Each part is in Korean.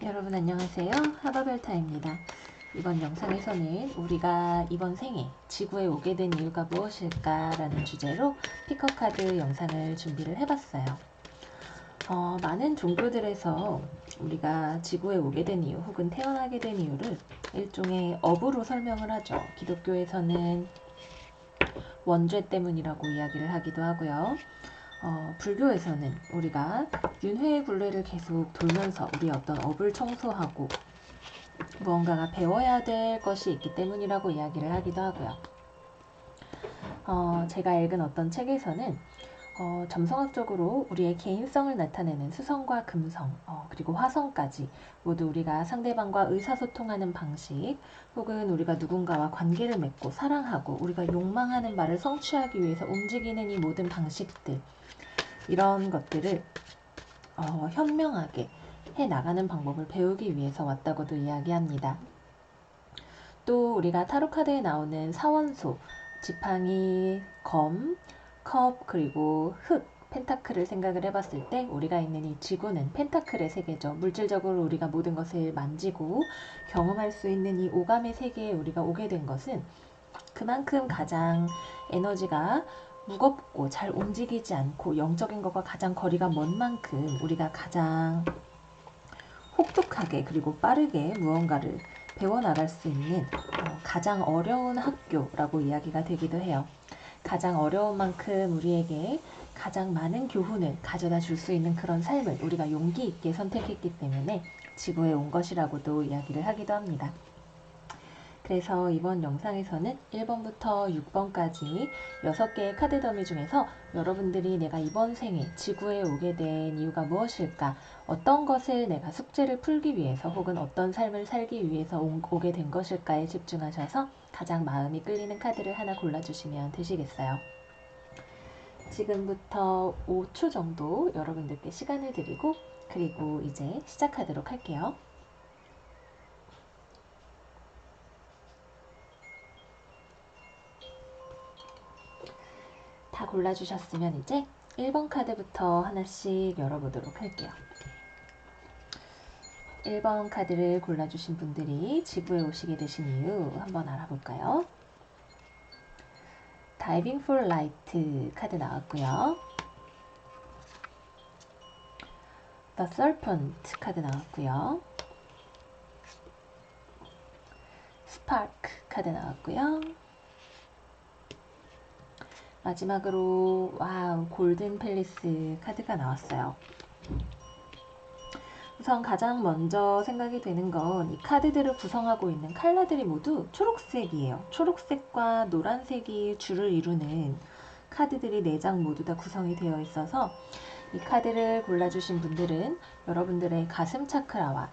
여러분 안녕하세요. 하바벨타입니다. 이번 영상에서는 우리가 이번 생에 지구에 오게 된 이유가 무엇일까 라는 주제로 피커카드 영상을 준비를 해봤어요. 많은 종교들에서 우리가 지구에 오게 된 이유 혹은 태어나게 된 이유를 일종의 업으로 설명을 하죠. 기독교에서는 원죄 때문이라고 이야기를 하기도 하고요. 불교에서는 우리가 윤회의 굴레를 계속 돌면서 우리 어떤 업을 청소하고 무언가가 배워야 될 것이 있기 때문이라고 이야기를 하기도 하고요. 제가 읽은 어떤 책에서는 점성학적으로 우리의 개인성을 나타내는 수성과 금성, 그리고 화성까지 모두 우리가 상대방과 의사소통하는 방식 혹은 우리가 누군가와 관계를 맺고 사랑하고 우리가 욕망하는 바를 성취하기 위해서 움직이는 이 모든 방식들, 이런 것들을 현명하게 해나가는 방법을 배우기 위해서 왔다고도 이야기합니다. 또 우리가 타로카드에 나오는 사원소, 지팡이, 검, 컵, 그리고 흙, 펜타클을 생각을 해봤을 때 우리가 있는 이 지구는 펜타클의 세계죠. 물질적으로 우리가 모든 것을 만지고 경험할 수 있는 이 오감의 세계에 우리가 오게 된 것은 그만큼 가장 에너지가 무겁고 잘 움직이지 않고 영적인 것과 가장 거리가 먼 만큼 우리가 가장 혹독하게 그리고 빠르게 무언가를 배워나갈 수 있는 가장 어려운 학교라고 이야기가 되기도 해요. 가장 어려운 만큼 우리에게 가장 많은 교훈을 가져다 줄 수 있는 그런 삶을 우리가 용기 있게 선택했기 때문에 지구에 온 것이라고도 이야기를 하기도 합니다. 그래서 이번 영상에서는 1번부터 6번까지 6개의 카드 더미 중에서 여러분들이 내가 이번 생에 지구에 오게 된 이유가 무엇일까, 어떤 것을 내가 숙제를 풀기 위해서 혹은 어떤 삶을 살기 위해서 오게 된 것일까에 집중하셔서 가장 마음이 끌리는 카드를 하나 골라주시면 되시겠어요. 지금부터 5초 정도 여러분들께 시간을 드리고 그리고 이제 시작하도록 할게요. 다 골라주셨으면 이제 1번 카드부터 하나씩 열어보도록 할게요. 1번 카드를 골라주신 분들이 지구에 오시게 되신 이유 한번 알아볼까요? Diving for Light 카드 나왔고요. The Serpent 카드 나왔고요. Spark 카드 나왔고요. 마지막으로 와우, 골든 팰리스 카드가 나왔어요. 우선 가장 먼저 생각이 되는 건 이 카드들을 구성하고 있는 컬러들이 모두 초록색이에요. 초록색과 노란색이 줄을 이루는 카드들이 4장 모두 다 구성이 되어 있어서 이 카드를 골라주신 분들은 여러분들의 가슴 차크라와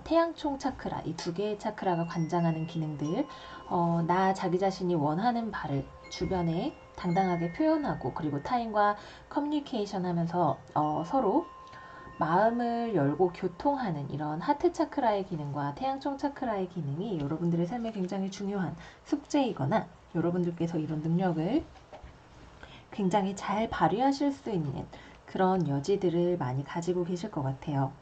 태양총 차크라, 이 2개의 차크라가 관장하는 기능들, 나 자기 자신이 원하는 바를 주변에 당당하게 표현하고 그리고 타인과 커뮤니케이션 하면서 서로 마음을 열고 교통하는 이런 하트 차크라의 기능과 태양총 차크라의 기능이 여러분들의 삶에 굉장히 중요한 숙제이거나 여러분들께서 이런 능력을 굉장히 잘 발휘하실 수 있는 그런 여지들을 많이 가지고 계실 것 같아요.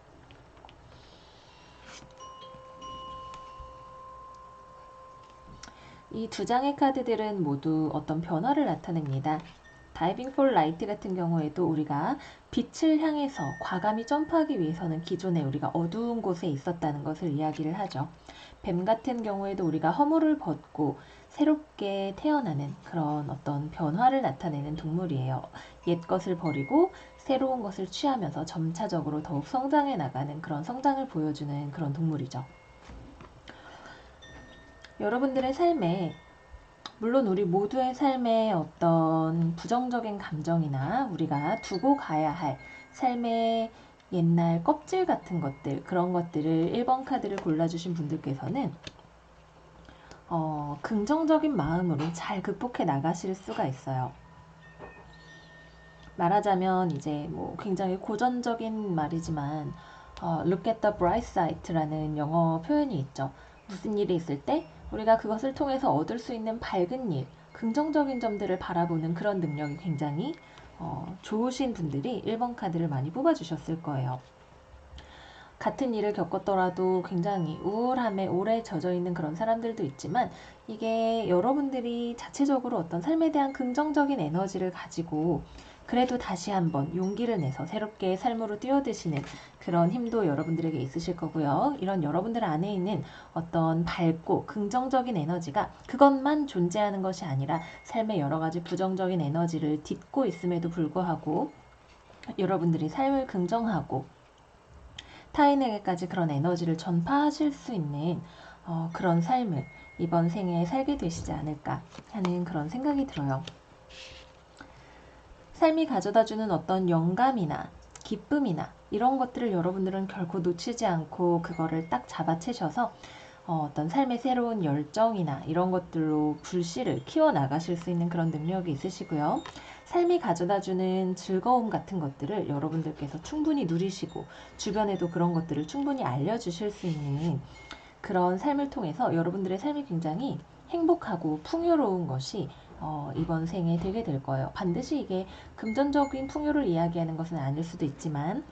이 2장의 카드들은 모두 어떤 변화를 나타냅니다. 다이빙 폴 라이트 같은 경우에도 우리가 빛을 향해서 과감히 점프하기 위해서는 기존에 우리가 어두운 곳에 있었다는 것을 이야기를 하죠. 뱀 같은 경우에도 우리가 허물을 벗고 새롭게 태어나는 그런 어떤 변화를 나타내는 동물이에요. 옛 것을 버리고 새로운 것을 취하면서 점차적으로 더욱 성장해 나가는 그런 성장을 보여주는 그런 동물이죠. 여러분들의 삶에, 물론 우리 모두의 삶에 어떤 부정적인 감정이나 우리가 두고 가야 할 삶의 옛날 껍질 같은 것들, 그런 것들을 1번 카드를 골라주신 분들께서는 긍정적인 마음으로 잘 극복해 나가실 수가 있어요. 말하자면 이제 뭐 굉장히 고전적인 말이지만 look at the bright side라는 영어 표현이 있죠. 무슨 일이 있을 때 우리가 그것을 통해서 얻을 수 있는 밝은 일, 긍정적인 점들을 바라보는 그런 능력이 굉장히 좋으신 분들이 1번 카드를 많이 뽑아주셨을 거예요. 같은 일을 겪었더라도 굉장히 우울함에 오래 젖어 있는 그런 사람들도 있지만 이게 여러분들이 자체적으로 어떤 삶에 대한 긍정적인 에너지를 가지고 그래도 다시 한번 용기를 내서 새롭게 삶으로 뛰어드시는 그런 힘도 여러분들에게 있으실 거고요. 이런 여러분들 안에 있는 어떤 밝고 긍정적인 에너지가 그것만 존재하는 것이 아니라 삶의 여러 가지 부정적인 에너지를 딛고 있음에도 불구하고 여러분들이 삶을 긍정하고 타인에게까지 그런 에너지를 전파하실 수 있는 그런 삶을 이번 생에 살게 되시지 않을까 하는 그런 생각이 들어요. 삶이 가져다주는 어떤 영감이나 기쁨이나 이런 것들을 여러분들은 결코 놓치지 않고 그거를 딱 잡아채셔서 어떤 삶의 새로운 열정이나 이런 것들로 불씨를 키워나가실 수 있는 그런 능력이 있으시고요. 삶이 가져다주는 즐거움 같은 것들을 여러분들께서 충분히 누리시고 주변에도 그런 것들을 충분히 알려주실 수 있는 그런 삶을 통해서 여러분들의 삶이 굉장히 행복하고 풍요로운 것이 이번 생에 되게 될 거예요. 반드시 이게 금전적인 풍요를 이야기하는 것은 아닐 수도 있지만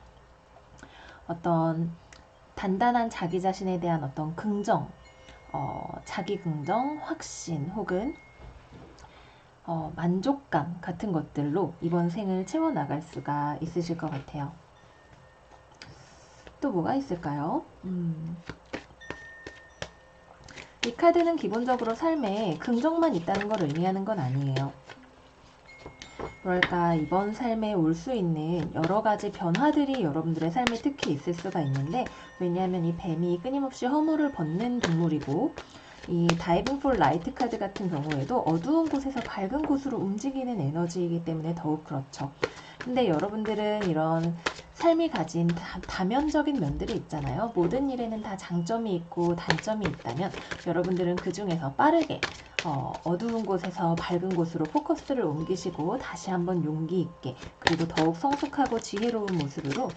어떤 단단한 자기 자신에 대한 어떤 긍정, 자기 긍정, 확신 혹은 만족감 같은 것들로 이번 생을 채워나갈 수가 있으실 것 같아요. 또 뭐가 있을까요? 이 카드는 기본적으로 삶에 긍정만 있다는 걸 의미하는 건 아니에요. 뭐랄까 이번 삶에 올 수 있는 여러 가지 변화들이 여러분들의 삶에 특히 있을 수가 있는데 왜냐하면 이 뱀이 끊임없이 허물을 벗는 동물이고 이 다이빙 폴 라이트 카드 같은 경우에도 어두운 곳에서 밝은 곳으로 움직이는 에너지이기 때문에 더욱 그렇죠. 근데 여러분들은 이런 삶이 가진 다면적인 면들이 있잖아요. 모든 일에는 다 장점이 있고 단점이 있다면 여러분들은 그 중에서 빠르게 어두운 곳에서 밝은 곳으로 포커스를 옮기시고 다시 한번 용기 있게 그리고 더욱 성숙하고 지혜로운 모습으로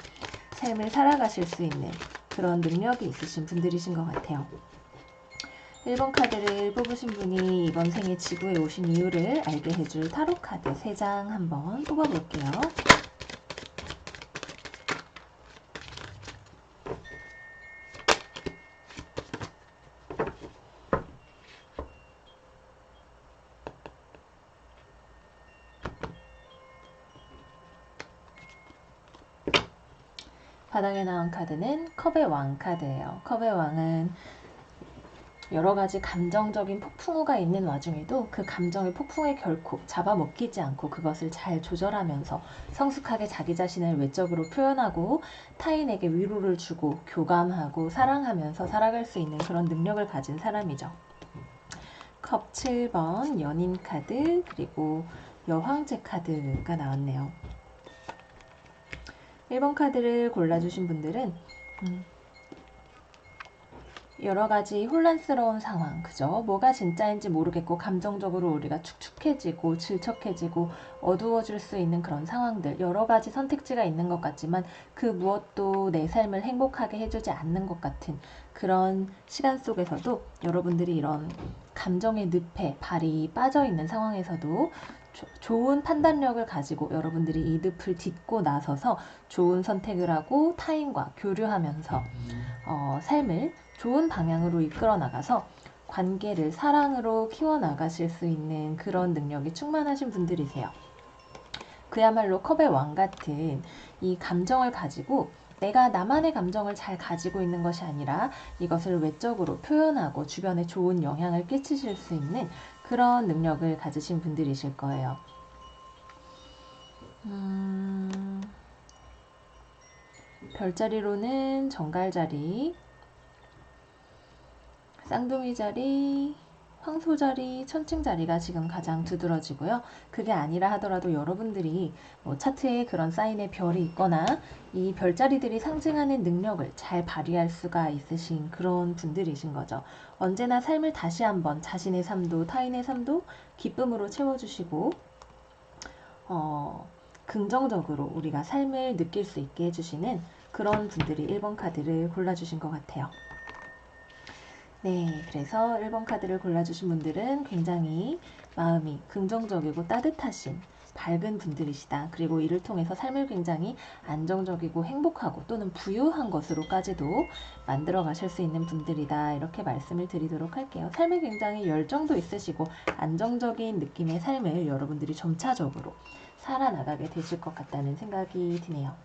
삶을 살아가실 수 있는 그런 능력이 있으신 분들이신 것 같아요. 1번 카드를 뽑으신 분이 이번 생에 지구에 오신 이유를 알게 해줄 타로 카드 3장 한번 뽑아볼게요. 바닥에 나온 카드는 컵의 왕 카드예요. 컵의 왕은 여러 가지 감정적인 폭풍우가 있는 와중에도 그 감정의 폭풍에 결코 잡아먹히지 않고 그것을 잘 조절하면서 성숙하게 자기 자신을 외적으로 표현하고 타인에게 위로를 주고 교감하고 사랑하면서 살아갈 수 있는 그런 능력을 가진 사람이죠. 컵 7번 연인 카드 그리고 여황제 카드가 나왔네요. 1번 카드를 골라주신 분들은 여러 가지 혼란스러운 상황, 그죠? 뭐가 진짜인지 모르겠고 감정적으로 우리가 축축해지고 질척해지고 어두워질 수 있는 그런 상황들, 여러 가지 선택지가 있는 것 같지만 그 무엇도 내 삶을 행복하게 해주지 않는 것 같은 그런 시간 속에서도 여러분들이 이런 감정의 늪에 발이 빠져 있는 상황에서도 좋은 판단력을 가지고 여러분들이 이 늪을 딛고 나서서 좋은 선택을 하고 타인과 교류하면서 삶을 좋은 방향으로 이끌어 나가서 관계를 사랑으로 키워나가실 수 있는 그런 능력이 충만하신 분들이세요. 그야말로 컵의 왕 같은 이 감정을 가지고 내가 나만의 감정을 잘 가지고 있는 것이 아니라 이것을 외적으로 표현하고 주변에 좋은 영향을 끼치실 수 있는 그런 능력을 가지신 분들이실 거예요. 별자리로는 정갈자리, 쌍둥이 자리, 황소 자리, 천칭 자리가 지금 가장 두드러지고요. 그게 아니라 하더라도 여러분들이 차트에 그런 사인의 별이 있거나 이 별자리들이 상징하는 능력을 잘 발휘할 수가 있으신 그런 분들이신 거죠. 언제나 삶을 다시 한번 자신의 삶도 타인의 삶도 기쁨으로 채워주시고 긍정적으로 우리가 삶을 느낄 수 있게 해주시는 그런 분들이 1번 카드를 골라주신 것 같아요. 네, 그래서 1번 카드를 골라주신 분들은 굉장히 마음이 긍정적이고 따뜻하신 밝은 분들이시다. 그리고 이를 통해서 삶을 굉장히 안정적이고 행복하고 또는 부유한 것으로까지도 만들어 가실 수 있는 분들이다. 이렇게 말씀을 드리도록 할게요. 삶에 굉장히 열정도 있으시고 안정적인 느낌의 삶을 여러분들이 점차적으로 살아나가게 되실 것 같다는 생각이 드네요.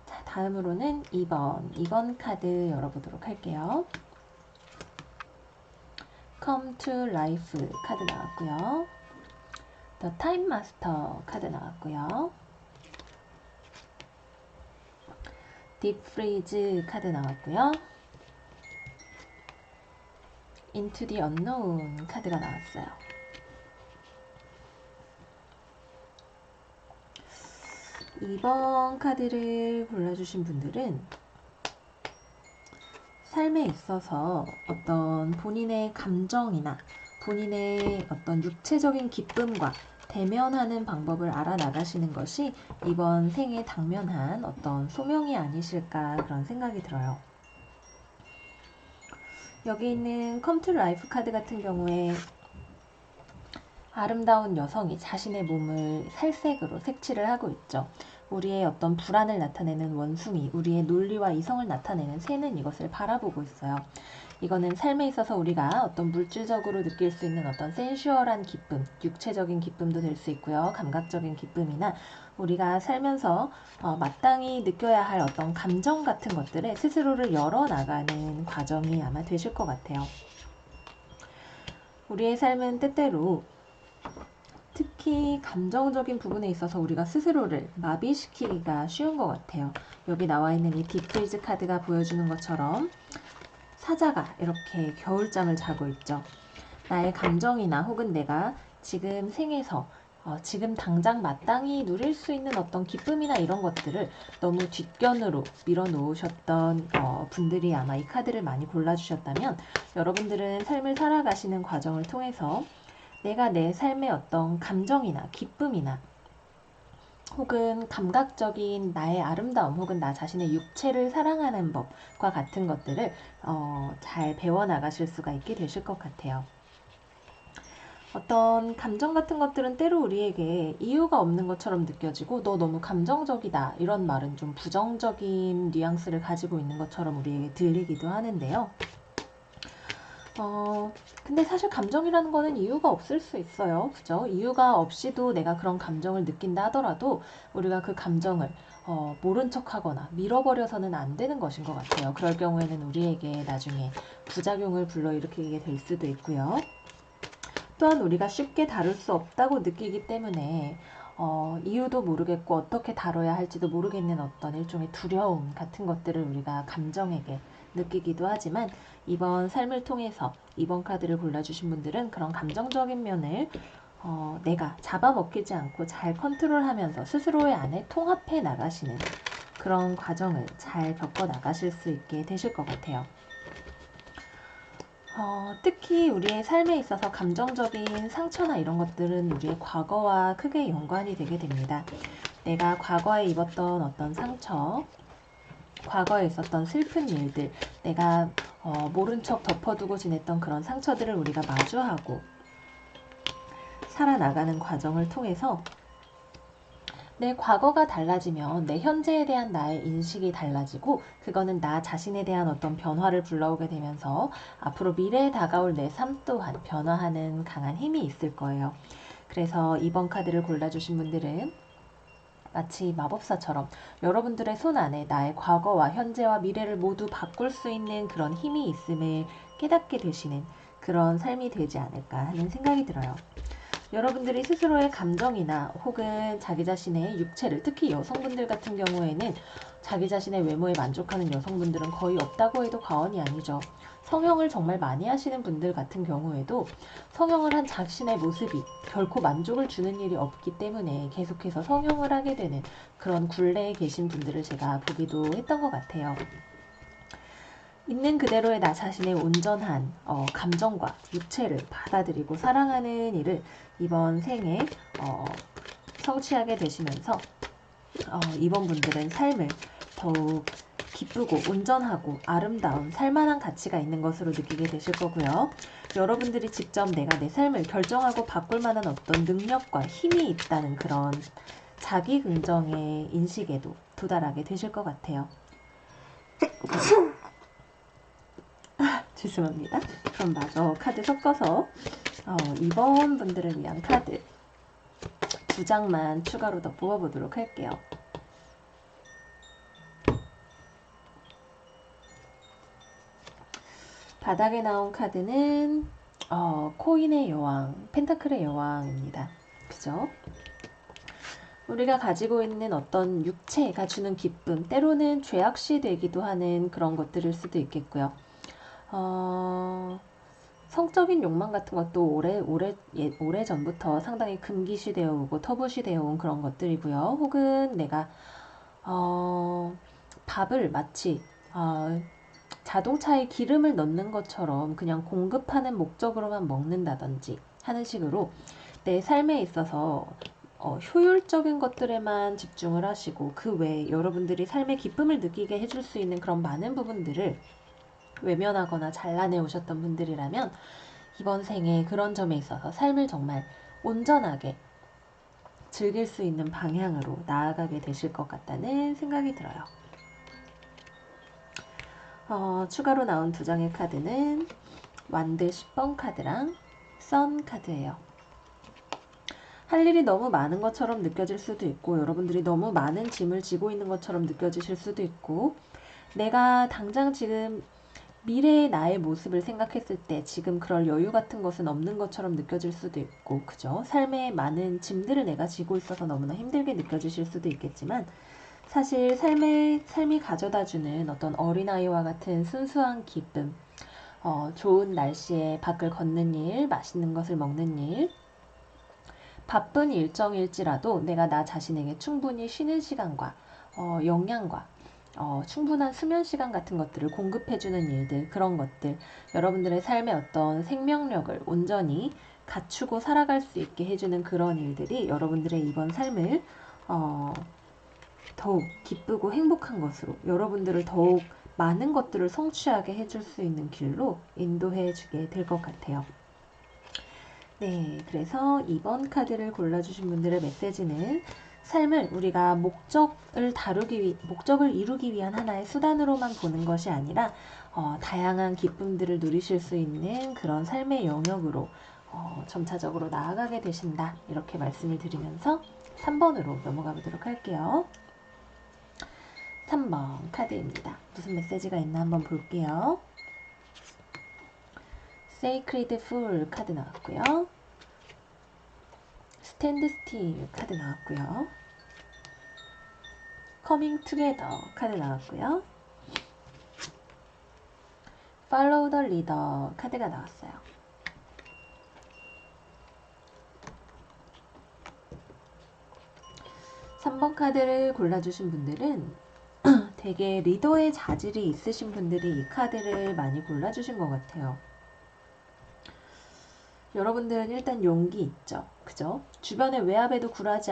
자, 다음으로는 2번 카드 열어보도록 할게요. Come to Life 카드 나왔고요. The Time Master 카드 나왔고요. Deep Freeze 카드 나왔고요. Into the Unknown 카드가 나왔어요. 이번 카드를 골라주신 분들은 삶에 있어서 어떤 본인의 감정이나 본인의 어떤 육체적인 기쁨과 대면하는 방법을 알아나가시는 것이 이번 생에 당면한 어떤 소명이 아니실까 그런 생각이 들어요. 여기 있는 Come to Life 카드 같은 경우에 아름다운 여성이 자신의 몸을 살색으로 색칠을 하고 있죠. 우리의 어떤 불안을 나타내는 원숭이, 우리의 논리와 이성을 나타내는 새는 이것을 바라보고 있어요. 이거는 삶에 있어서 우리가 어떤 물질적으로 느낄 수 있는 어떤 센슈얼한 기쁨, 육체적인 기쁨도 될 수 있고요. 감각적인 기쁨이나 우리가 살면서 마땅히 느껴야 할 어떤 감정 같은 것들에 스스로를 열어나가는 과정이 아마 되실 것 같아요. 우리의 삶은 때때로 특히 감정적인 부분에 있어서 우리가 스스로를 마비시키기가 쉬운 것 같아요. 여기 나와 있는 이 딥프리즈 카드가 보여주는 것처럼 사자가 이렇게 겨울잠을 자고 있죠. 나의 감정이나 혹은 내가 지금 생에서 지금 당장 마땅히 누릴 수 있는 어떤 기쁨이나 이런 것들을 너무 뒷견으로 밀어놓으셨던 분들이 아마 이 카드를 많이 골라주셨다면 여러분들은 삶을 살아가시는 과정을 통해서 내가 내 삶의 어떤 감정이나 기쁨이나 혹은 감각적인 나의 아름다움 혹은 나 자신의 육체를 사랑하는 법과 같은 것들을 잘 배워나가실 수가 있게 되실 것 같아요. 어떤 감정 같은 것들은 때로 우리에게 이유가 없는 것처럼 느껴지고 너 너무 감정적이다 이런 말은 좀 부정적인 뉘앙스를 가지고 있는 것처럼 우리에게 들리기도 하는데요. 근데 사실 감정이라는 거는 이유가 없을 수 있어요. 그죠? 이유가 없이도 내가 그런 감정을 느낀다 하더라도 우리가 그 감정을 모른 척 하거나 밀어버려서는 안 되는 것인 것 같아요. 그럴 경우에는 우리에게 나중에 부작용을 불러일으키게 될 수도 있고요. 또한 우리가 쉽게 다룰 수 없다고 느끼기 때문에 이유도 모르겠고 어떻게 다뤄야 할지도 모르겠는 어떤 일종의 두려움 같은 것들을 우리가 감정에게 느끼기도 하지만 이번 삶을 통해서 이번 카드를 골라주신 분들은 그런 감정적인 면을 내가 잡아먹히지 않고 잘 컨트롤하면서 스스로의 안에 통합해 나가시는 그런 과정을 잘 겪어 나가실 수 있게 되실 것 같아요. 특히 우리의 삶에 있어서 감정적인 상처나 이런 것들은 우리의 과거와 크게 연관이 되게 됩니다. 내가 과거에 입었던 어떤 상처, 과거에 있었던 슬픈 일들, 내가 모른 척 덮어두고 지냈던 그런 상처들을 우리가 마주하고 살아나가는 과정을 통해서 내 과거가 달라지면 내 현재에 대한 나의 인식이 달라지고 그거는 나 자신에 대한 어떤 변화를 불러오게 되면서 앞으로 미래에 다가올 내 삶 또한 변화하는 강한 힘이 있을 거예요. 그래서 이번 카드를 골라주신 분들은 마치 마법사처럼 여러분들의 손 안에 나의 과거와 현재와 미래를 모두 바꿀 수 있는 그런 힘이 있음을 깨닫게 되시는 그런 삶이 되지 않을까 하는 생각이 들어요. 여러분들이 스스로의 감정이나 혹은 자기 자신의 육체를, 특히 여성분들 같은 경우에는 자기 자신의 외모에 만족하는 여성분들은 거의 없다고 해도 과언이 아니죠. 성형을 정말 많이 하시는 분들 같은 경우에도 성형을 한 자신의 모습이 결코 만족을 주는 일이 없기 때문에 계속해서 성형을 하게 되는 그런 굴레에 계신 분들을 제가 보기도 했던 것 같아요. 있는 그대로의 나 자신의 온전한 감정과 육체를 받아들이고 사랑하는 일을 이번 생에 성취하게 되시면서 이번 분들은 삶을 더욱 기쁘고 온전하고 아름다운 살만한 가치가 있는 것으로 느끼게 되실 거고요. 여러분들이 직접 내가 내 삶을 결정하고 바꿀 만한 어떤 능력과 힘이 있다는 그런 자기 긍정의 인식에도 도달하게 되실 것 같아요. 죄송합니다. 그럼 마저 카드 섞어서 2번 분들을 위한 카드 2장만 추가로 더 뽑아보도록 할게요. 바닥에 나온 카드는 코인의 여왕, 펜타클의 여왕입니다. 그죠? 우리가 가지고 있는 어떤 육체가 주는 기쁨, 때로는 죄악시 되기도 하는 그런 것들일 수도 있겠고요. 성적인 욕망 같은 것도 오래 전부터 상당히 금기시 되어 오고 터부시 되어 온 그런 것들이고요. 혹은 내가 밥을 마치 자동차에 기름을 넣는 것처럼 그냥 공급하는 목적으로만 먹는다든지 하는 식으로 내 삶에 있어서 효율적인 것들에만 집중을 하시고 그 외에 여러분들이 삶의 기쁨을 느끼게 해줄 수 있는 그런 많은 부분들을 외면하거나 잘라내 오셨던 분들이라면 이번 생에 그런 점에 있어서 삶을 정말 온전하게 즐길 수 있는 방향으로 나아가게 되실 것 같다는 생각이 들어요. 추가로 나온 2장의 카드는 완드 10번 카드랑 선 카드예요. 할 일이 너무 많은 것처럼 느껴질 수도 있고 여러분들이 너무 많은 짐을 지고 있는 것처럼 느껴지실 수도 있고 내가 당장 지금 미래의 나의 모습을 생각했을 때 지금 그럴 여유 같은 것은 없는 것처럼 느껴질 수도 있고 그죠? 삶에 많은 짐들을 내가 지고 있어서 너무나 힘들게 느껴지실 수도 있겠지만 사실 삶이 가져다주는 어떤 어린아이와 같은 순수한 기쁨 좋은 날씨에 밖을 걷는 일, 맛있는 것을 먹는 일 바쁜 일정일지라도 내가 나 자신에게 충분히 쉬는 시간과 영양과 충분한 수면 시간 같은 것들을 공급해주는 일들, 그런 것들, 여러분들의 삶의 어떤 생명력을 온전히 갖추고 살아갈 수 있게 해주는 그런 일들이 여러분들의 이번 삶을 더욱 기쁘고 행복한 것으로 여러분들을 더욱 많은 것들을 성취하게 해줄 수 있는 길로 인도해 주게 될 것 같아요. 네, 그래서 2번 카드를 골라주신 분들의 메시지는 삶을 우리가 목적을 이루기 위한 하나의 수단으로만 보는 것이 아니라 다양한 기쁨들을 누리실 수 있는 그런 삶의 영역으로 점차적으로 나아가게 되신다. 이렇게 말씀을 드리면서 3번으로 넘어가 보도록 할게요. 3번 카드입니다. 무슨 메시지가 있나 한번 볼게요. Sacred Fool 카드 나왔고요. Stand Still 카드 나왔고요. Coming Together 카드 나왔고요. Follow the Leader 카드가 나왔어요. (3번) 카드를 골라주신 분들은 되게 리더의 자질이 있으신 분들이 이 카드를 많이 골라주신 것 같아요. 여러분들은 일단 용기 있죠. 그죠? 주변의 외압에도 굴하지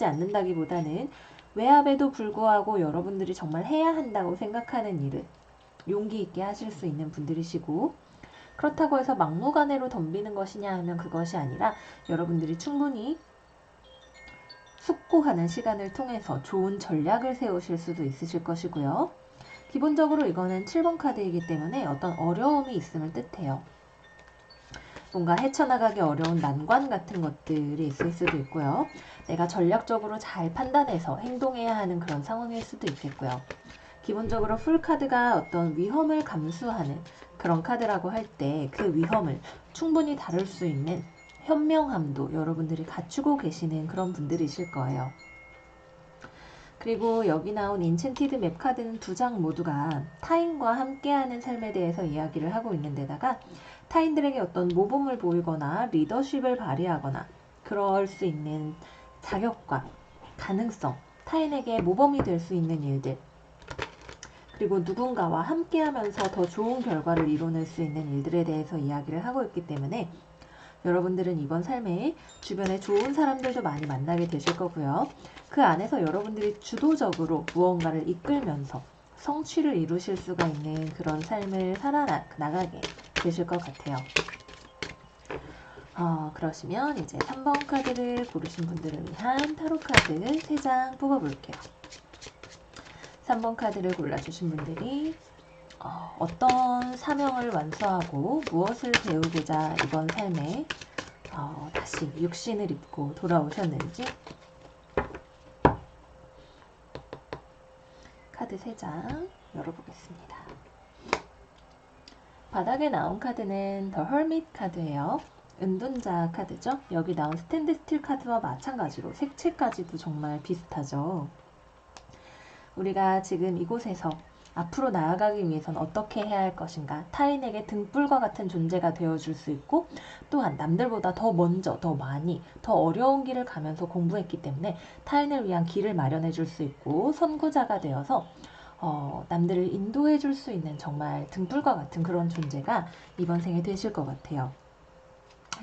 않는다기보다는 외압에도 불구하고 여러분들이 정말 해야 한다고 생각하는 일을 용기 있게 하실 수 있는 분들이시고 그렇다고 해서 막무가내로 덤비는 것이냐 하면 그것이 아니라 여러분들이 충분히 숙고하는 시간을 통해서 좋은 전략을 세우실 수도 있으실 것이고요. 기본적으로 이거는 7번 카드이기 때문에 어떤 어려움이 있음을 뜻해요. 뭔가 헤쳐나가기 어려운 난관 같은 것들이 있을 수도 있고요. 내가 전략적으로 잘 판단해서 행동해야 하는 그런 상황일 수도 있겠고요. 기본적으로 풀 카드가 어떤 위험을 감수하는 그런 카드라고 할 때 그 위험을 충분히 다룰 수 있는 현명함도 여러분들이 갖추고 계시는 그런 분들이실 거예요. 그리고 여기 나온 인챈티드 맵 카드는 2장 모두가 타인과 함께하는 삶에 대해서 이야기를 하고 있는 데다가 타인들에게 어떤 모범을 보이거나 리더십을 발휘하거나 그럴 수 있는 자격과 가능성, 타인에게 모범이 될 수 있는 일들 그리고 누군가와 함께하면서 더 좋은 결과를 이뤄낼 수 있는 일들에 대해서 이야기를 하고 있기 때문에 여러분들은 이번 삶에 주변에 좋은 사람들도 많이 만나게 되실 거고요. 그 안에서 여러분들이 주도적으로 무언가를 이끌면서 성취를 이루실 수가 있는 그런 삶을 살아나가게 되실 것 같아요. 그러시면 이제 3번 카드를 고르신 분들을 위한 타로 카드 3장 뽑아볼게요. 3번 카드를 골라주신 분들이 어떤 사명을 완수하고 무엇을 배우고자 이번 삶에 다시 육신을 입고 돌아오셨는지 카드 3장 열어보겠습니다. 바닥에 나온 카드는 더 헐밋 카드예요. 은둔자 카드죠. 여기 나온 스탠드 스틸 카드와 마찬가지로 색채까지도 정말 비슷하죠. 우리가 지금 이곳에서 앞으로 나아가기 위해선 어떻게 해야 할 것인가, 타인에게 등불과 같은 존재가 되어줄 수 있고, 또한 남들보다 더 먼저, 더 많이, 더 어려운 길을 가면서 공부했기 때문에 타인을 위한 길을 마련해 줄 수 있고, 선구자가 되어서 남들을 인도해 줄 수 있는 정말 등불과 같은 그런 존재가 이번 생에 되실 것 같아요.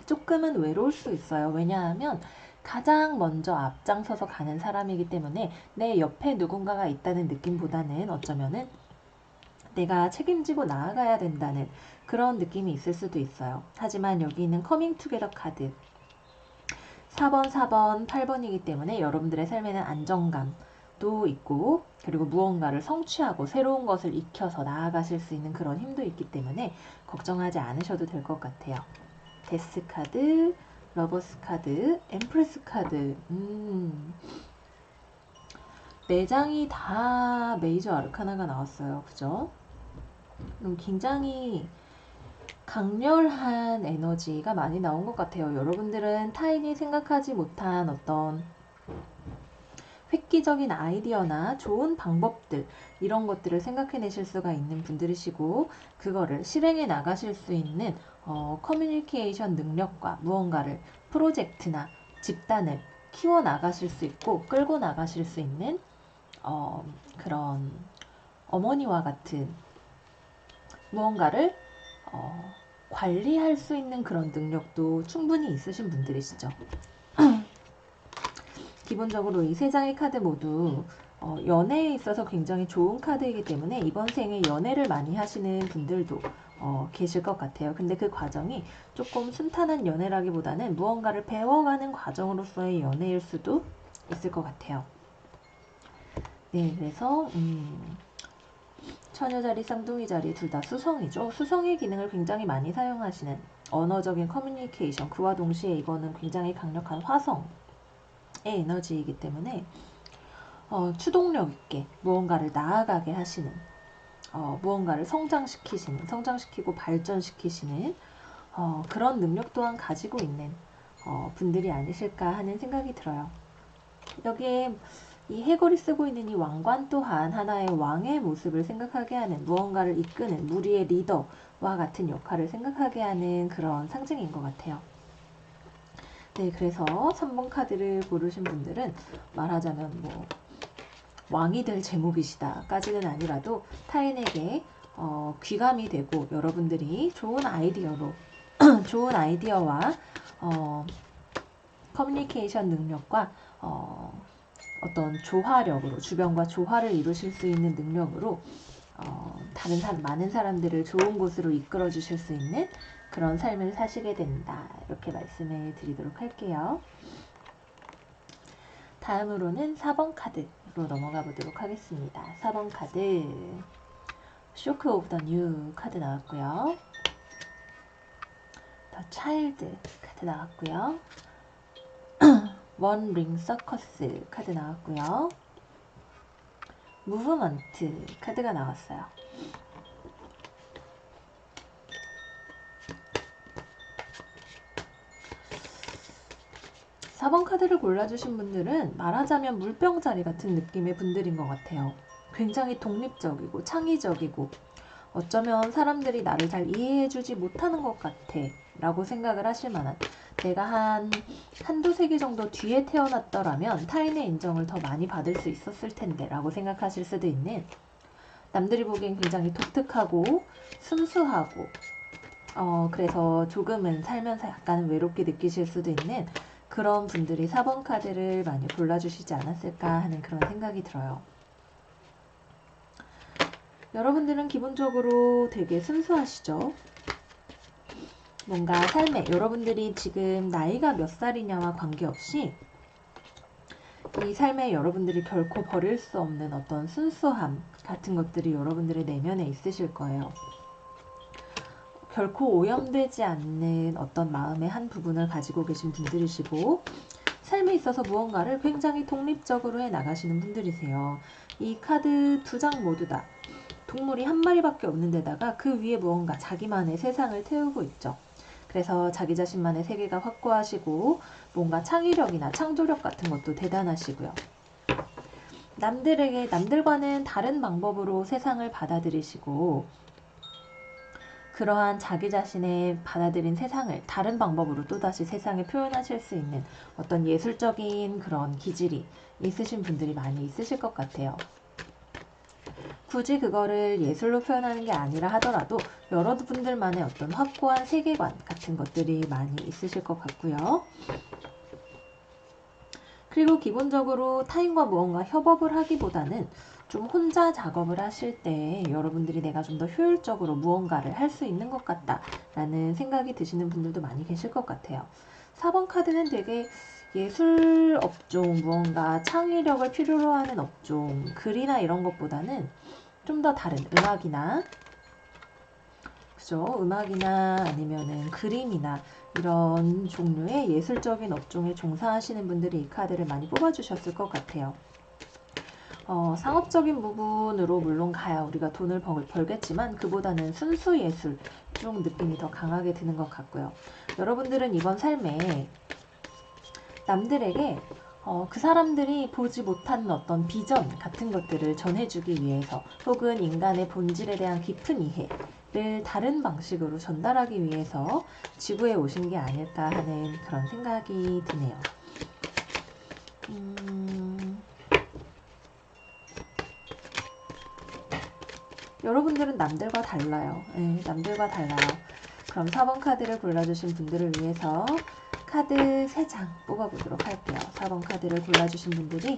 조금은 외로울 수 있어요. 왜냐하면 가장 먼저 앞장서서 가는 사람이기 때문에 내 옆에 누군가가 있다는 느낌보다는 어쩌면은 내가 책임지고 나아가야 된다는 그런 느낌이 있을 수도 있어요. 하지만 여기 있는 커밍 투게더 카드 4번, 4번, 8번이기 때문에 여러분들의 삶에는 안정감도 있고, 그리고 무언가를 성취하고 새로운 것을 익혀서 나아가실 수 있는 그런 힘도 있기 때문에 걱정하지 않으셔도 될 것 같아요. 데스 카드, 러버스 카드, 엠프레스 카드. 4장이 다 메이저 아르카나가 나왔어요. 그죠? 굉장히 강렬한 에너지가 많이 나온 것 같아요. 여러분들은 타인이 생각하지 못한 어떤 획기적인 아이디어나 좋은 방법들, 이런 것들을 생각해내실 수가 있는 분들이시고, 그거를 실행해 나가실 수 있는 커뮤니케이션 능력과 무언가를 프로젝트나 집단을 키워나가실 수 있고 끌고 나가실 수 있는 그런 어머니와 같은 무언가를 관리할 수 있는 그런 능력도 충분히 있으신 분들이시죠. 기본적으로 이 3장의 카드 모두 연애에 있어서 굉장히 좋은 카드이기 때문에 이번 생에 연애를 많이 하시는 분들도 계실 것 같아요. 근데 그 과정이 조금 순탄한 연애라기보다는 무언가를 배워가는 과정으로서의 연애일 수도 있을 것 같아요. 네, 그래서 처녀 자리, 쌍둥이 자리 둘 다 수성이죠. 수성의 기능을 굉장히 많이 사용하시는 언어적인 커뮤니케이션, 그와 동시에 이거는 굉장히 강력한 화성의 에너지이기 때문에 추동력 있게 무언가를 나아가게 하시는, 무언가를 성장시키고 발전시키시는 그런 능력 또한 가지고 있는 분들이 아니실까 하는 생각이 들어요. 여기에 이 해골이 쓰고 있는 이 왕관 또한 하나의 왕의 모습을 생각하게 하는, 무언가를 이끄는 무리의 리더와 같은 역할을 생각하게 하는 그런 상징인 것 같아요. 네, 그래서 3번 카드를 고르신 분들은 말하자면 왕이 될 제목이시다까지는 아니라도 타인에게 귀감이 되고, 여러분들이 좋은 아이디어로 좋은 아이디어와 커뮤니케이션 능력과 어떤 조화력으로, 주변과 조화를 이루실 수 있는 능력으로 많은 사람들을 좋은 곳으로 이끌어 주실 수 있는 그런 삶을 사시게 된다, 이렇게 말씀을 드리도록 할게요. 다음으로는 4번 카드로 넘어가 보도록 하겠습니다. 4번 카드 쇼크 오브 더 뉴 카드 나왔고요. 더 차일드 카드 나왔고요. 원 링 서커스 카드 나왔고요. 무브먼트 카드가 나왔어요. (4번) 카드를 골라주신 분들은 말하자면 물병자리 같은 느낌의 분들인 것 같아요. 굉장히 독립적이고 창의적이고, 어쩌면 사람들이 나를 잘 이해해주지 못하는 것 같아 라고 생각을 하실 만한, 내가 한두 세기 정도 뒤에 태어났더라면 타인의 인정을 더 많이 받을 수 있었을 텐데 라고 생각하실 수도 있는, 남들이 보기엔 굉장히 독특하고 순수하고 그래서 조금은 살면서 약간 외롭게 느끼실 수도 있는 그런 분들이 4번 카드를 많이 골라주시지 않았을까 하는 그런 생각이 들어요. 여러분들은 기본적으로 되게 순수하시죠? 뭔가 삶에 여러분들이 지금 나이가 몇 살이냐와 관계없이 이 삶에 여러분들이 결코 버릴 수 없는 어떤 순수함 같은 것들이 여러분들의 내면에 있으실 거예요. 결코 오염되지 않는 어떤 마음의 한 부분을 가지고 계신 분들이시고 삶에 있어서 무언가를 굉장히 독립적으로 해 나가시는 분들이세요. 이 카드 두 장 모두 다 동물이 한 마리밖에 없는 데다가 그 위에 무언가 자기만의 세상을 태우고 있죠. 그래서 자기 자신만의 세계가 확고하시고 뭔가 창의력이나 창조력 같은 것도 대단하시고요. 남들과는 다른 방법으로 세상을 받아들이시고 그러한 자기 자신의 받아들인 세상을 다른 방법으로 또다시 세상에 표현하실 수 있는 어떤 예술적인 그런 기질이 있으신 분들이 많이 있으실 것 같아요. 굳이 그거를 예술로 표현하는 게 아니라 하더라도 여러분들만의 어떤 확고한 세계관 같은 것들이 많이 있으실 것 같고요. 그리고 기본적으로 타인과 무언가 협업을 하기보다는 좀 혼자 작업을 하실 때 여러분들이 내가 좀 더 효율적으로 무언가를 할 수 있는 것 같다 라는 생각이 드시는 분들도 많이 계실 것 같아요. 4번 카드는 되게 예술 업종, 무언가 창의력을 필요로 하는 업종, 글이나 이런 것보다는 좀 더 다른 음악이나 그죠? 음악이나 아니면은 그림이나 이런 종류의 예술적인 업종에 종사하시는 분들이 이 카드를 많이 뽑아주셨을 것 같아요. 상업적인 부분으로 물론 가야 우리가 돈을 벌겠지만 그보다는 순수 예술 쪽 느낌이 더 강하게 드는 것 같고요. 여러분들은 이번 삶에 남들에게 그 사람들이 보지 못한 어떤 비전 같은 것들을 전해주기 위해서 혹은 인간의 본질에 대한 깊은 이해를 다른 방식으로 전달하기 위해서 지구에 오신 게 아닐까 하는 그런 생각이 드네요. 여러분들은 남들과 달라요. 네, 남들과 달라요. 그럼 4번 카드를 골라주신 분들을 위해서 카드 3장 뽑아보도록 할게요. 4번 카드를 골라주신 분들이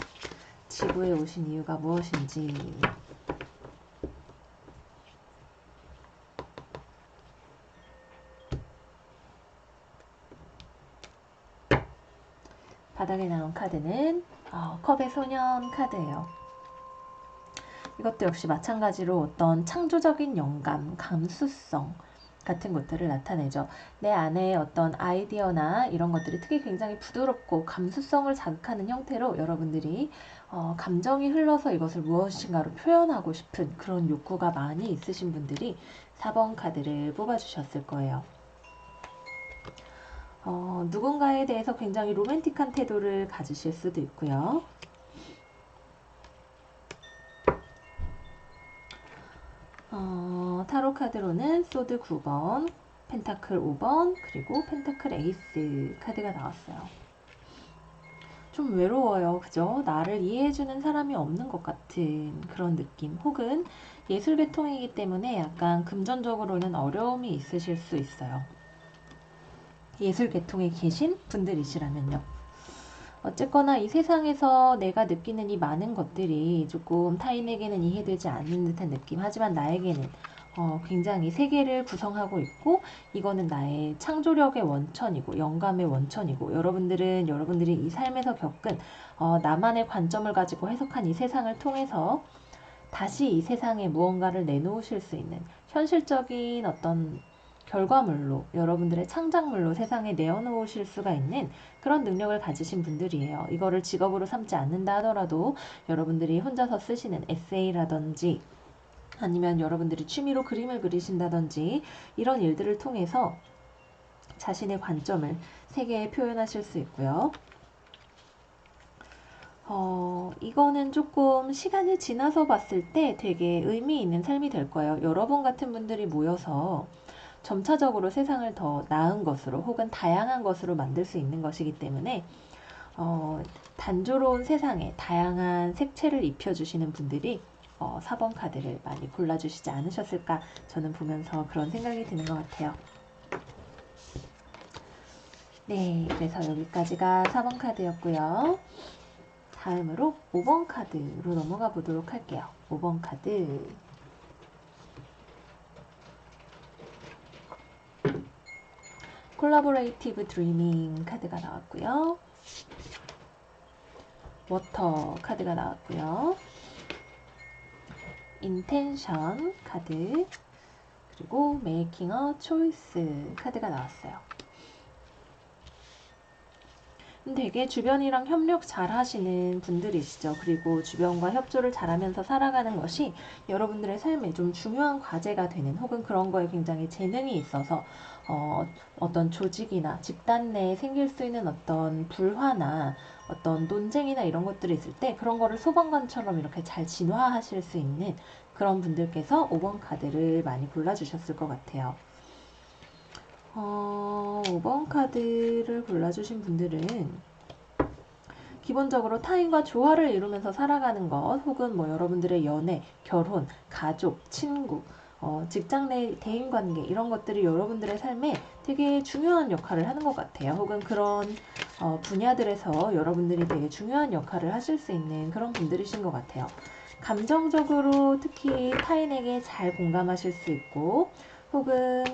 지구에 오신 이유가 무엇인지 바닥에 나온 카드는 컵의 소년 카드예요. 이것도 역시 마찬가지로 어떤 창조적인 영감, 감수성 같은 것들을 나타내죠. 내 안에 어떤 아이디어나 이런 것들이 특히 굉장히 부드럽고 감수성을 자극하는 형태로 여러분들이 감정이 흘러서 이것을 무엇인가로 표현하고 싶은 그런 욕구가 많이 있으신 분들이 4번 카드를 뽑아주셨을 거예요. 누군가에 대해서 굉장히 로맨틱한 태도를 가지실 수도 있고요. 타로 카드로는 소드 9번, 펜타클 5번, 그리고 펜타클 에이스 카드가 나왔어요. 좀 외로워요. 그죠? 나를 이해해주는 사람이 없는 것 같은 그런 느낌. 혹은 예술 계통이기 때문에 약간 금전적으로는 어려움이 있으실 수 있어요. 예술 계통에 계신 분들이시라면요. 어쨌거나 이 세상에서 내가 느끼는 이 많은 것들이 조금 타인에게는 이해되지 않는 듯한 느낌. 하지만 나에게는 굉장히 세계를 구성하고 있고 이거는 나의 창조력의 원천이고 영감의 원천이고 여러분들이 이 삶에서 겪은 나만의 관점을 가지고 해석한 이 세상을 통해서 다시 이 세상에 무언가를 내놓으실 수 있는 현실적인 어떤 결과물로 여러분들의 창작물로 세상에 내어놓으실 수가 있는 그런 능력을 가지신 분들이에요. 이거를 직업으로 삼지 않는다 하더라도 여러분들이 혼자서 쓰시는 에세이라든지 아니면 여러분들이 취미로 그림을 그리신다든지 이런 일들을 통해서 자신의 관점을 세계에 표현하실 수 있고요. 이거는 조금 시간이 지나서 봤을 때 되게 의미 있는 삶이 될 거예요. 여러분 같은 분들이 모여서 점차적으로 세상을 더 나은 것으로 혹은 다양한 것으로 만들 수 있는 것이기 때문에 단조로운 세상에 다양한 색채를 입혀주시는 분들이 4번 카드를 많이 골라주시지 않으셨을까 저는 보면서 그런 생각이 드는 것 같아요. 네, 그래서 여기까지가 4번 카드였고요. 다음으로 5번 카드로 넘어가 보도록 할게요. 5번 카드. 콜라보레이티브 드리밍 카드가 나왔고요. 워터 카드가 나왔고요. 인텐션 카드, 그리고 메이킹 어 초이스 카드가 나왔어요. 되게 주변이랑 협력 잘 하시는 분들이시죠. 그리고 주변과 협조를 잘하면서 살아가는 것이 여러분들의 삶에 좀 중요한 과제가 되는, 혹은 그런 거에 굉장히 재능이 있어서 어떤 조직이나 집단 내에 생길 수 있는 어떤 불화나 어떤 논쟁이나 이런 것들이 있을 때 그런 거를 소방관처럼 이렇게 잘 진화하실 수 있는 그런 분들께서 5번 카드를 많이 골라주셨을 것 같아요. 5번 카드를 골라주신 분들은 기본적으로 타인과 조화를 이루면서 살아가는 것, 혹은 뭐 여러분들의 연애, 결혼, 가족, 친구, 직장 내 대인관계, 이런 것들이 여러분들의 삶에 되게 중요한 역할을 하는 것 같아요. 혹은 그런 분야들에서 여러분들이 되게 중요한 역할을 하실 수 있는 그런 분들이신 것 같아요. 감정적으로 특히 타인에게 잘 공감하실 수 있고, 혹은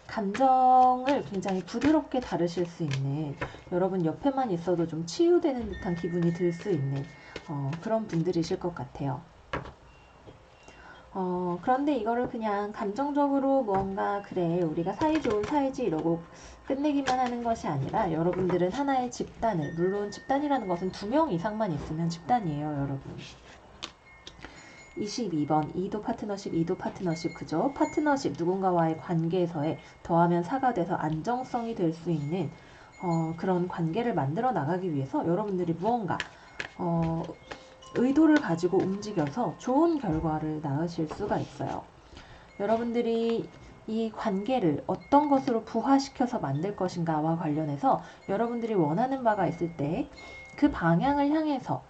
감정을 굉장히 부드럽게 다루실 수 있는, 여러분 옆에만 있어도 좀 치유되는 듯한 기분이 들 수 있는 그런 분들이실 것 같아요. 그런데 이거를 그냥 감정적으로 뭔가 그래 우리가 사이좋은 사이지 이러고 끝내기만 하는 것이 아니라, 여러분들은 하나의 집단을, 물론 집단이라는 것은 2명 이상만 있으면 집단이에요, 여러분. 22번 2도 파트너십, 2도 파트너십, 그죠? 파트너십, 누군가와의 관계에서의 더하면 4가 돼서 안정성이 될 수 있는 그런 관계를 만들어 나가기 위해서 여러분들이 무언가 의도를 가지고 움직여서 좋은 결과를 낳으실 수가 있어요. 여러분들이 이 관계를 어떤 것으로 부화시켜서 만들 것인가와 관련해서 여러분들이 원하는 바가 있을 때 그 방향을 향해서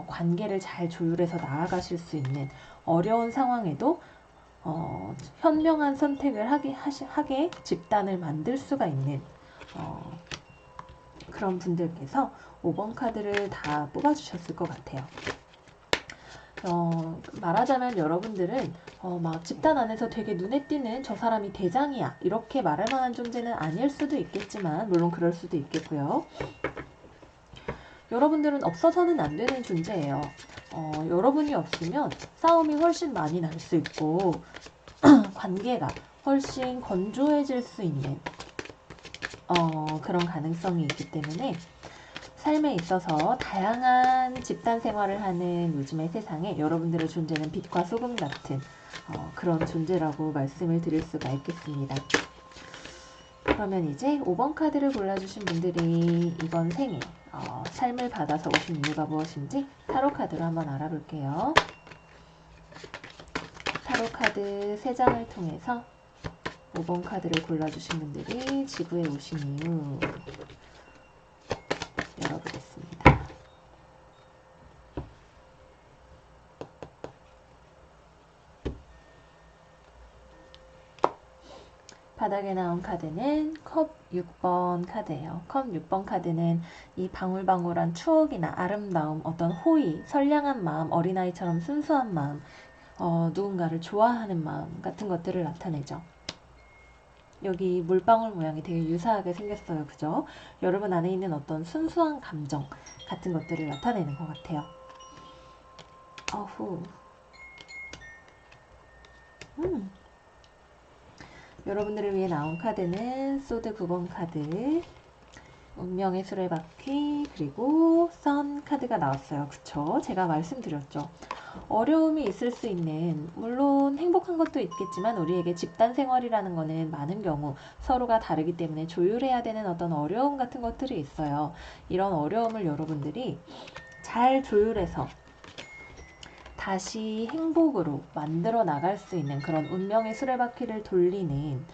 관계를 잘 조율해서 나아가실 수 있는, 어려운 상황에도 현명한 선택을 하게 집단을 만들 수가 있는 그런 분들께서 5번 카드를 다 뽑아주셨을 것 같아요. 말하자면 여러분들은 막 집단 안에서 되게 눈에 띄는 저 사람이 대장이야 이렇게 말할 만한 존재는 아닐 수도 있겠지만, 물론 그럴 수도 있겠고요. 여러분들은 없어서는 안 되는 존재예요. 여러분이 없으면 싸움이 훨씬 많이 날 수 있고 관계가 훨씬 건조해질 수 있는 그런 가능성이 있기 때문에, 삶에 있어서 다양한 집단 생활을 하는 요즘의 세상에 여러분들의 존재는 빛과 소금 같은 그런 존재라고 말씀을 드릴 수가 있겠습니다. 그러면 이제 5번 카드를 골라주신 분들이 이번 생에 삶을 받아서 오신 이유가 무엇인지 타로 카드로 한번 알아볼게요. 타로 카드 3장을 통해서 5번 카드를 골라주신 분들이 지구에 오신 이유 열어보겠습니다. 바닥에 나온 카드는 컵 6번 카드예요. 컵 6번 카드는 이 방울방울한 추억이나 아름다움, 어떤 호의, 선량한 마음, 어린아이처럼 순수한 마음, 누군가를 좋아하는 마음 같은 것들을 나타내죠. 여기 물방울 모양이 되게 유사하게 생겼어요. 그죠? 여러분 안에 있는 어떤 순수한 감정 같은 것들을 나타내는 것 같아요. 어후. 여러분들을 위해 나온 카드는 소드 9번 카드, 운명의 수레바퀴, 그리고 선 카드가 나왔어요. 그쵸? 제가 말씀드렸죠. 어려움이 있을 수 있는, 물론 행복한 것도 있겠지만 우리에게 집단 생활이라는 거는 많은 경우 서로가 다르기 때문에 조율해야 되는 어떤 어려움 같은 것들이 있어요. 이런 어려움을 여러분들이 잘 조율해서 다시 행복으로 만들어 나갈 수 있는 그런 운명의 수레바퀴를 돌리는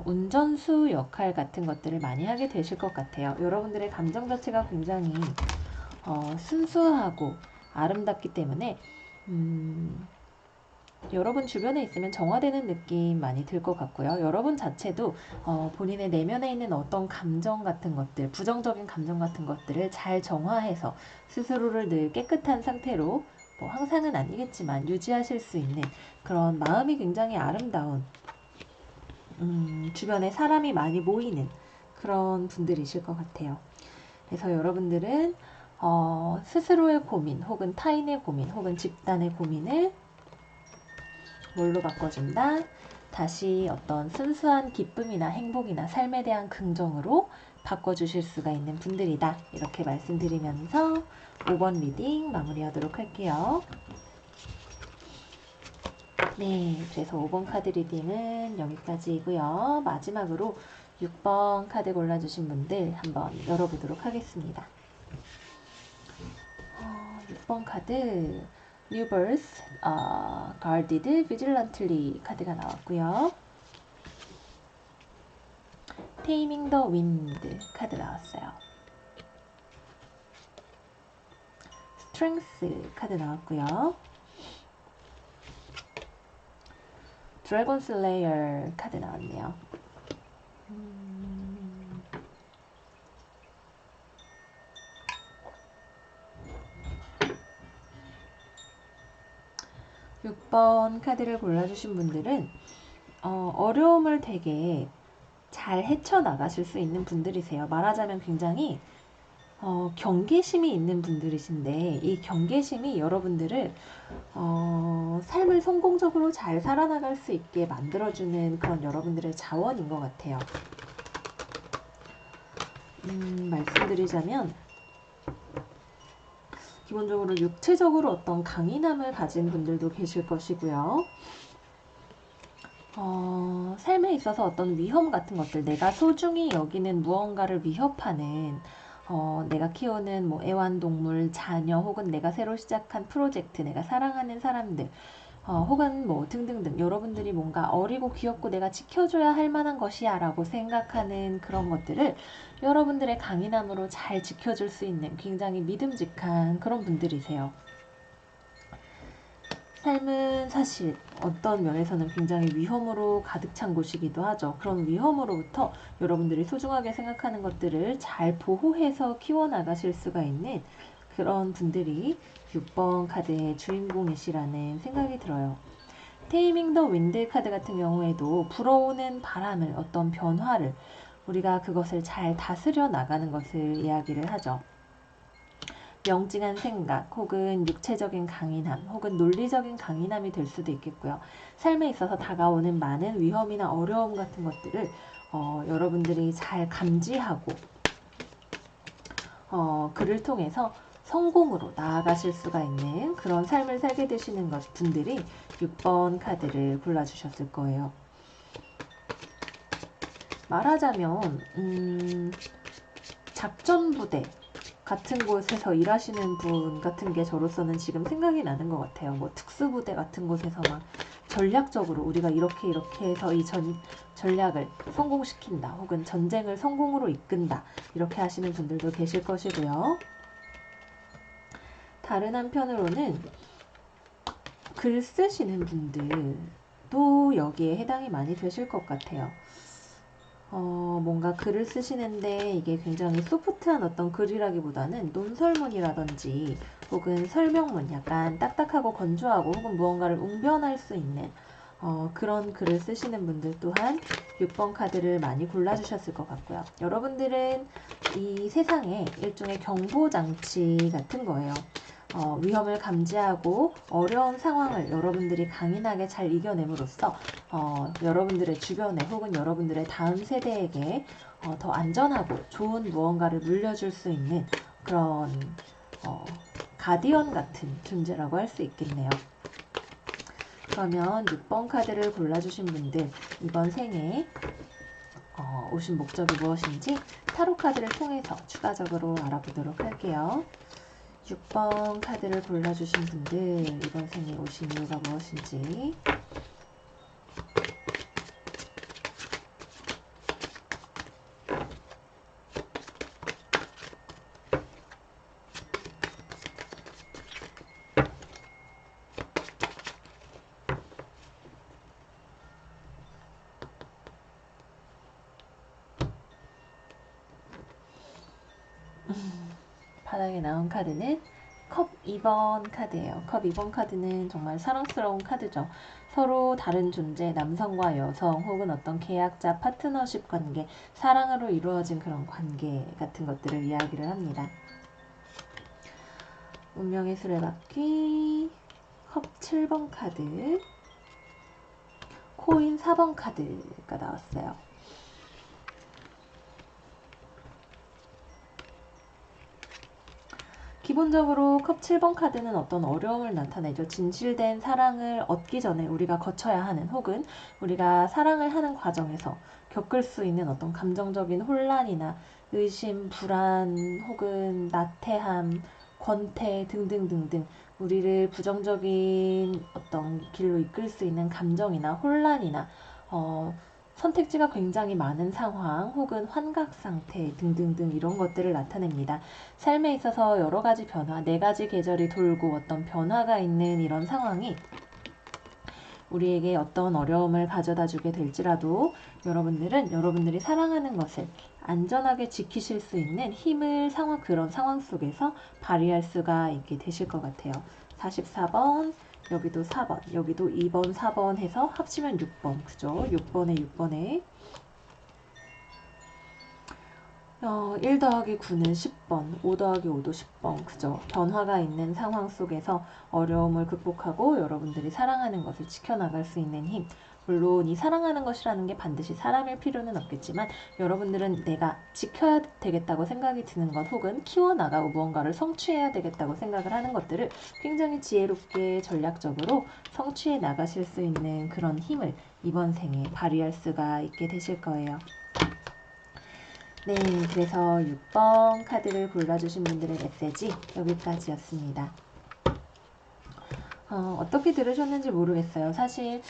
운전수 역할 같은 것들을 많이 하게 되실 것 같아요. 여러분들의 감정 자체가 굉장히 순수하고 아름답기 때문에 여러분 주변에 있으면 정화되는 느낌 많이 들 것 같고요. 여러분 자체도 본인의 내면에 있는 어떤 감정 같은 것들, 부정적인 감정 같은 것들을 잘 정화해서 스스로를 늘 깨끗한 상태로 뭐 항상은 아니겠지만 유지하실 수 있는 그런 마음이 굉장히 아름다운 주변에 사람이 많이 모이는 그런 분들이실 것 같아요. 그래서 여러분들은 스스로의 고민 혹은 타인의 고민 혹은 집단의 고민을 뭘로 바꿔준다? 다시 어떤 순수한 기쁨이나 행복이나 삶에 대한 긍정으로 바꿔주실 수가 있는 분들이다. 이렇게 말씀드리면서 5번 리딩 마무리하도록 할게요. 네, 그래서 5번 카드 리딩은 여기까지이고요. 마지막으로 6번 카드 골라주신 분들 한번 열어보도록 하겠습니다. 6번 카드 New Birth, Guarded Vigilantly 카드가 나왔고요. Taming the Wind 카드 나왔어요. Strength 카드 나왔고요. Dragon Slayer 카드 나왔네요. 6번 카드를 골라주신 분들은 어려움을 되게 잘 헤쳐나가실 수 있는 분들이세요. 말하자면 굉장히 경계심이 있는 분들이신데 이 경계심이 여러분들을 삶을 성공적으로 잘 살아나갈 수 있게 만들어주는 그런 여러분들의 자원인 것 같아요. 말씀드리자면 기본적으로 육체적으로 어떤 강인함을 가진 분들도 계실 것이고요. 삶에 있어서 어떤 위험 같은 것들, 내가 소중히 여기는 무언가를 위협하는 내가 키우는 뭐 애완동물, 자녀 혹은 내가 새로 시작한 프로젝트, 내가 사랑하는 사람들 혹은 뭐 등등등 여러분들이 뭔가 어리고 귀엽고 내가 지켜줘야 할 만한 것이야 라고 생각하는 그런 것들을 여러분들의 강인함으로 잘 지켜줄 수 있는 굉장히 믿음직한 그런 분들이세요. 삶은 사실 어떤 면에서는 굉장히 위험으로 가득 찬 곳이기도 하죠. 그런 위험으로부터 여러분들이 소중하게 생각하는 것들을 잘 보호해서 키워나가실 수가 있는 그런 분들이 6번 카드의 주인공이시라는 생각이 들어요. 테이밍 더 윈드 카드 같은 경우에도 불어오는 바람을 어떤 변화를 우리가 그것을 잘 다스려 나가는 것을 이야기를 하죠. 명징한 생각 혹은 육체적인 강인함 혹은 논리적인 강인함이 될 수도 있겠고요. 삶에 있어서 다가오는 많은 위험이나 어려움 같은 것들을 여러분들이 잘 감지하고 그를 통해서 성공으로 나아가실 수가 있는 그런 삶을 살게 되시는 분들이 6번 카드를 골라주셨을 거예요. 말하자면 작전부대 같은 곳에서 일하시는 분 같은 게 저로서는 지금 생각이 나는 것 같아요. 뭐 특수부대 같은 곳에서 막 전략적으로 우리가 이렇게 해서 이 전략을 성공시킨다 혹은 전쟁을 성공으로 이끈다 이렇게 하시는 분들도 계실 것이고요. 다른 한편으로는 글 쓰시는 분들도 여기에 해당이 많이 되실 것 같아요. 뭔가 글을 쓰시는데 이게 굉장히 소프트한 어떤 글이라기보다는 논설문이라든지 혹은 설명문, 약간 딱딱하고 건조하고 혹은 무언가를 웅변할 수 있는 그런 글을 쓰시는 분들 또한 6번 카드를 많이 골라주셨을 것 같고요. 여러분들은 이 세상에 일종의 경보장치 같은 거예요. 위험을 감지하고 어려운 상황을 여러분들이 강인하게 잘 이겨냄으로써 여러분들의 주변에 혹은 여러분들의 다음 세대에게 더 안전하고 좋은 무언가를 물려줄 수 있는 그런 가디언 같은 존재라고 할 수 있겠네요. 그러면 6번 카드를 골라주신 분들 이번 생에 오신 목적이 무엇인지 타로 카드를 통해서 추가적으로 알아보도록 할게요. 6번 카드를 골라주신 분들 이번 생에 오신 이유가 무엇인지 바닥에 나온 카드는 컵 2번 카드예요. 컵 2번 카드는 정말 사랑스러운 카드죠. 서로 다른 존재, 남성과 여성 혹은 어떤 계약자, 파트너십 관계, 사랑으로 이루어진 그런 관계 같은 것들을 이야기를 합니다. 운명의 수레바퀴, 컵 7번 카드, 코인 4번 카드가 나왔어요. 기본적으로 컵 7번 카드는 어떤 어려움을 나타내죠. 진실된 사랑을 얻기 전에 우리가 거쳐야 하는 혹은 우리가 사랑을 하는 과정에서 겪을 수 있는 어떤 감정적인 혼란이나 의심, 불안 혹은 나태함, 권태 등등등등 우리를 부정적인 어떤 길로 이끌 수 있는 감정이나 혼란이나 선택지가 굉장히 많은 상황 혹은 환각 상태 등등등 이런 것들을 나타냅니다. 삶에 있어서 여러 가지 변화, 네 가지 계절이 돌고 어떤 변화가 있는 이런 상황이 우리에게 어떤 어려움을 가져다 주게 될지라도 여러분들은 여러분들이 사랑하는 것을 안전하게 지키실 수 있는 힘을 그런 상황 속에서 발휘할 수가 있게 되실 것 같아요. 44번, 여기도 4번, 여기도 2번, 4번 해서 합치면 6번, 그죠? 6번에 1 더하기 9는 10번, 5 더하기 5도 10번, 그죠? 변화가 있는 상황 속에서 어려움을 극복하고 여러분들이 사랑하는 것을 지켜나갈 수 있는 힘. 물론 이 사랑하는 것이라는 게 반드시 사람일 필요는 없겠지만 여러분들은 내가 지켜야 되겠다고 생각이 드는 것 혹은 키워나가고 무언가를 성취해야 되겠다고 생각을 하는 것들을 굉장히 지혜롭게 전략적으로 성취해 나가실 수 있는 그런 힘을 이번 생에 발휘할 수가 있게 되실 거예요. 네, 그래서 6번 카드를 골라주신 분들의 메시지 여기까지였습니다. 어떻게 들으셨는지 모르겠어요. 사실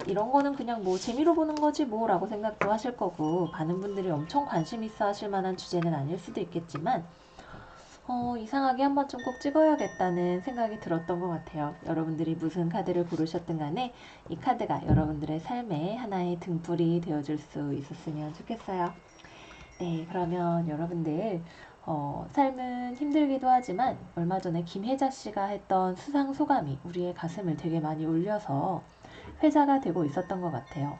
이런 거는 그냥 뭐 재미로 보는 거지 뭐 라고 생각도 하실 거고 많은 분들이 엄청 관심 있어 하실 만한 주제는 아닐 수도 있겠지만 이상하게 한 번쯤 꼭 찍어야겠다는 생각이 들었던 것 같아요. 여러분들이 무슨 카드를 고르셨든 간에 이 카드가 여러분들의 삶에 하나의 등불이 되어줄 수 있었으면 좋겠어요. 네, 그러면 여러분들 삶은 힘들기도 하지만 얼마 전에 김혜자 씨가 했던 수상 소감이 우리의 가슴을 되게 많이 울려서 회자가 되고 있었던 것 같아요.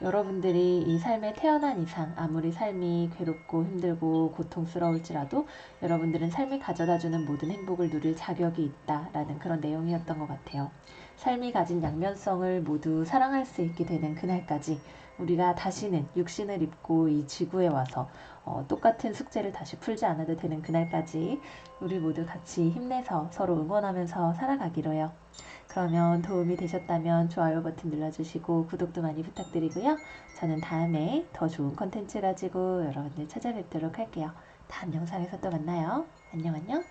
여러분들이 이 삶에 태어난 이상 아무리 삶이 괴롭고 힘들고 고통스러울지라도 여러분들은 삶이 가져다주는 모든 행복을 누릴 자격이 있다라는 그런 내용이었던 것 같아요. 삶이 가진 양면성을 모두 사랑할 수 있게 되는 그날까지 우리가 다시는 육신을 입고 이 지구에 와서 똑같은 숙제를 다시 풀지 않아도 되는 그날까지 우리 모두 같이 힘내서 서로 응원하면서 살아가기로요. 그러면 도움이 되셨다면 좋아요 버튼 눌러주시고 구독도 많이 부탁드리고요. 저는 다음에 더 좋은 컨텐츠 가지고 여러분들 찾아뵙도록 할게요. 다음 영상에서 또 만나요. 안녕 안녕.